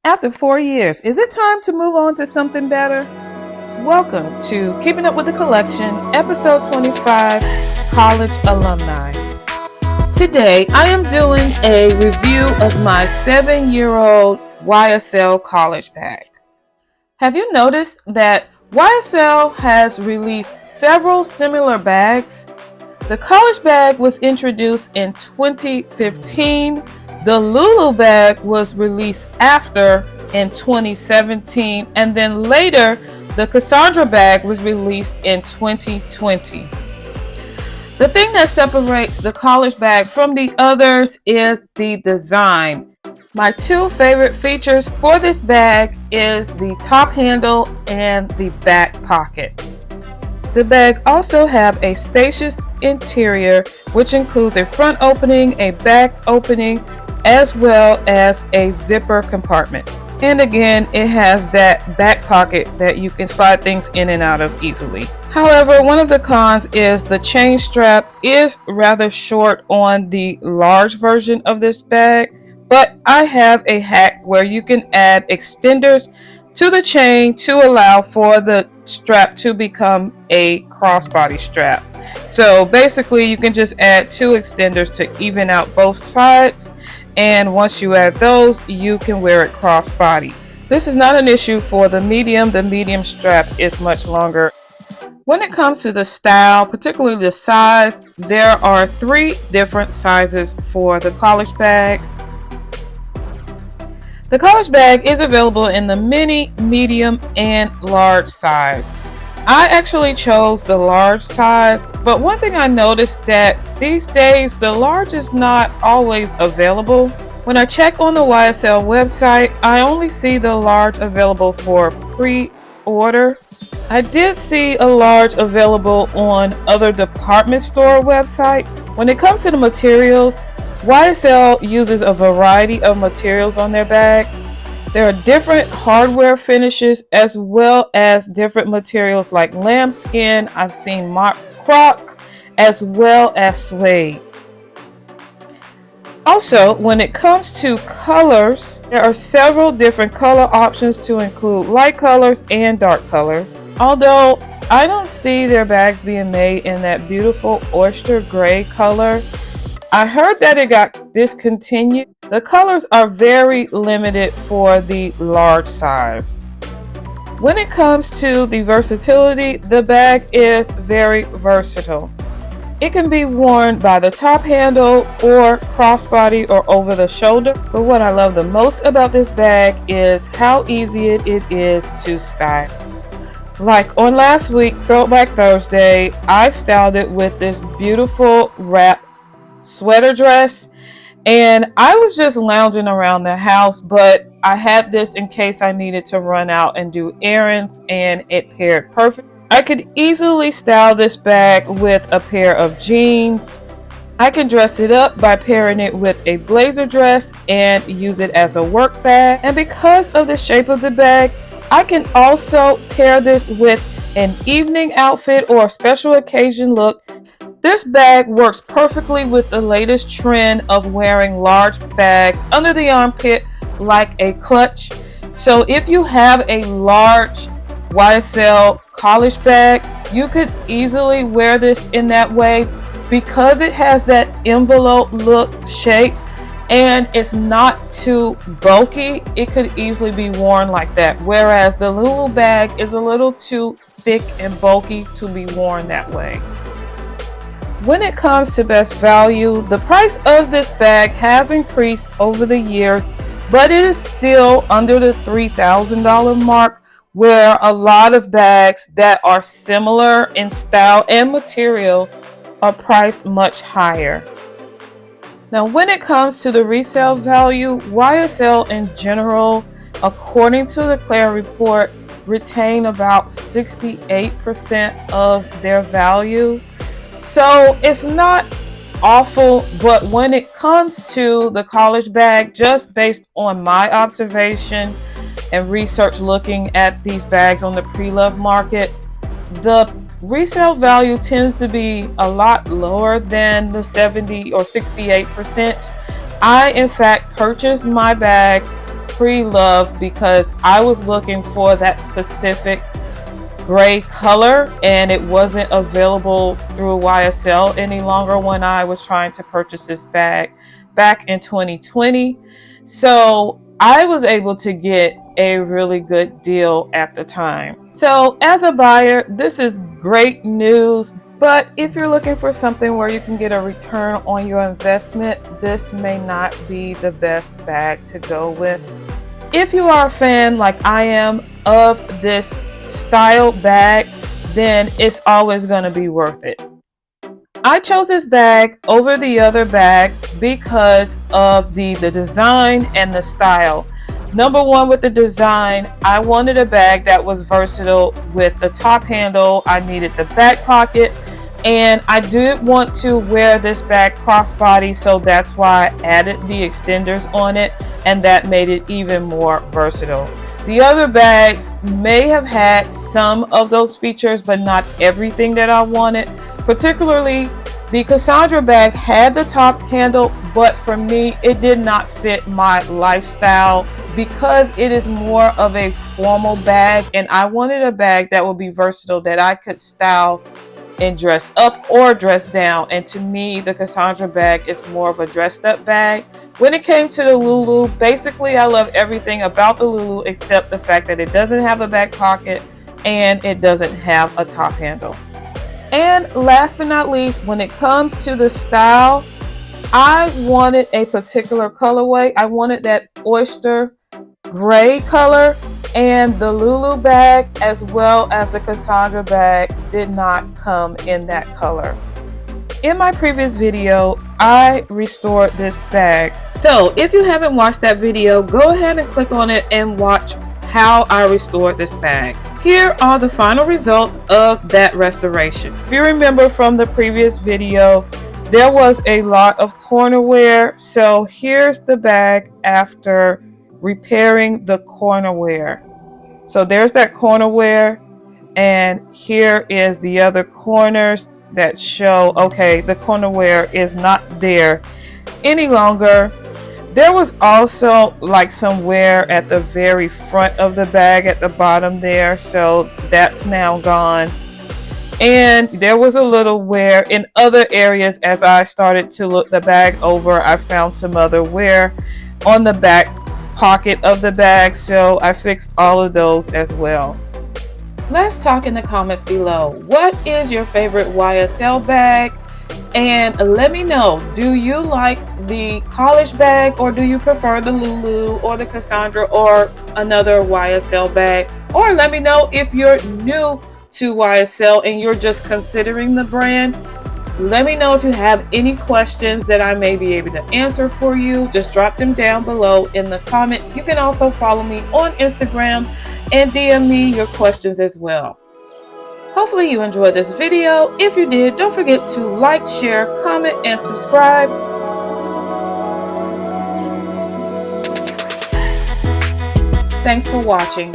After 4 years, is it time to move on to something better? Welcome to Keeping Up with the Collection, episode 25, College Alumni. Today, I am doing a review of my 7-year-old YSL college bag. Have you noticed that YSL has released several similar bags? The college bag was introduced in 2015. The Lulu bag was released after in 2017, and then later the Cassandra bag was released in 2020. The thing that separates the college bag from the others is the design. My two favorite features for this bag is the top handle and the back pocket. The bag also has a spacious interior, which includes a front opening, a back opening, as well as a zipper compartment. And again, it has that back pocket that you can slide things in and out of easily. However, one of the cons is the chain strap is rather short on the large version of this bag, but I have a hack where you can add extenders to the chain to allow for the strap to become a crossbody strap. So basically you can just add two extenders to even out both sides, and once you add those, you can wear it crossbody. This is not an issue for the medium strap is much longer. When it comes to the style, particularly the size, there are 3 different sizes for the college bag. The college bag is available in the mini, medium, and large size. I actually chose the large size, but one thing I noticed that these days the large is not always available. When I check on the YSL website, I only see the large available for pre-order. I did see a large available on other department store websites. When it comes to the materials, YSL uses a variety of materials on their bags. There are different hardware finishes as well as different materials like lambskin. I've seen mock croc as well as suede. Also, when it comes to colors, there are several different color options to include light colors and dark colors. Although I don't see their bags being made in that beautiful oyster gray color. I heard that it got discontinued. The colors are very limited for the large size. When it comes to the versatility, the bag is very versatile. It can be worn by the top handle or crossbody or over the shoulder. But what I love the most about this bag is how easy it is to style. Like on last week, Throwback Thursday, I styled it with this beautiful wrap sweater dress, and I was just lounging around the house, but I had this in case I needed to run out and do errands, and it paired perfect. I could easily style this bag with a pair of jeans. I can dress it up by pairing it with a blazer dress and use it as a work bag. And because of the shape of the bag, I can also pair this with an evening outfit or a special occasion look. This bag works perfectly with the latest trend of wearing large bags under the armpit like a clutch. So if you have a large YSL college bag, you could easily wear this in that way because it has that envelope look shape and it's not too bulky. It could easily be worn like that, whereas the Lulu bag is a little too thick and bulky to be worn that way. When it comes to best value, the price of this bag has increased over the years, but it is still under the $3,000 mark, where a lot of bags that are similar in style and material are priced much higher. Now, when it comes to the resale value, YSL in general, according to the Claire report, retain about 68% of their value. So it's not awful, but when it comes to the college bag, just based on my observation and research looking at these bags on the pre-love market, the resale value tends to be a lot lower than the 70 or 68%. I, in fact, purchased my bag pre-loved because I was looking for that specific gray color and it wasn't available through YSL any longer when I was trying to purchase this bag back in 2020. So I was able to get a really good deal at the time. So as a buyer, this is great news, but if you're looking for something where you can get a return on your investment, this may not be the best bag to go with. If you are a fan like I am of this style bag, then it's always going to be worth it. I chose this bag over the other bags because of the design and the style. Number one, with the design, I wanted a bag that was versatile with the top handle. I needed the back pocket, and I did want to wear this bag crossbody, so that's why I added the extenders on it, and that made it even more versatile. The other bags may have had some of those features, but not everything that I wanted. Particularly, the Cassandra bag had the top handle, but for me, it did not fit my lifestyle because it is more of a formal bag, and I wanted a bag that would be versatile, that I could style and dress up or dress down. And to me, the Cassandra bag is more of a dressed up bag. When it came to the Lulu, basically I love everything about the Lulu except the fact that it doesn't have a back pocket and it doesn't have a top handle. And last but not least, when it comes to the style, I wanted a particular colorway. I wanted that oyster gray color, and the Lulu bag as well as the Cassandra bag did not come in that color. In my previous video, I restored this bag. So if you haven't watched that video, go ahead and click on it and watch how I restored this bag. Here are the final results of that restoration. If you remember from the previous video, there was a lot of corner wear. So here's the bag after repairing the corner wear. So there's that corner wear, and here is the other corners that show, okay, the corner wear is not there any longer. There was also like some wear at the very front of the bag at the bottom there, so that's now gone. And there was a little wear in other areas. As I started to look the bag over, I found some other wear on the back pocket of the bag, so I fixed all of those as well. Let's talk in the comments below. What is your favorite YSL bag? And let me know, do you like the college bag, or do you prefer the Lulu or the Cassandra or another YSL bag? Or let me know if you're new to YSL and you're just considering the brand. Let me know if you have any questions that I may be able to answer for you. Just drop them down below in the comments. You can also follow me on Instagram and DM me your questions as well. Hopefully you enjoyed this video. If you did, don't forget to like, share, comment, and subscribe. Thanks for watching.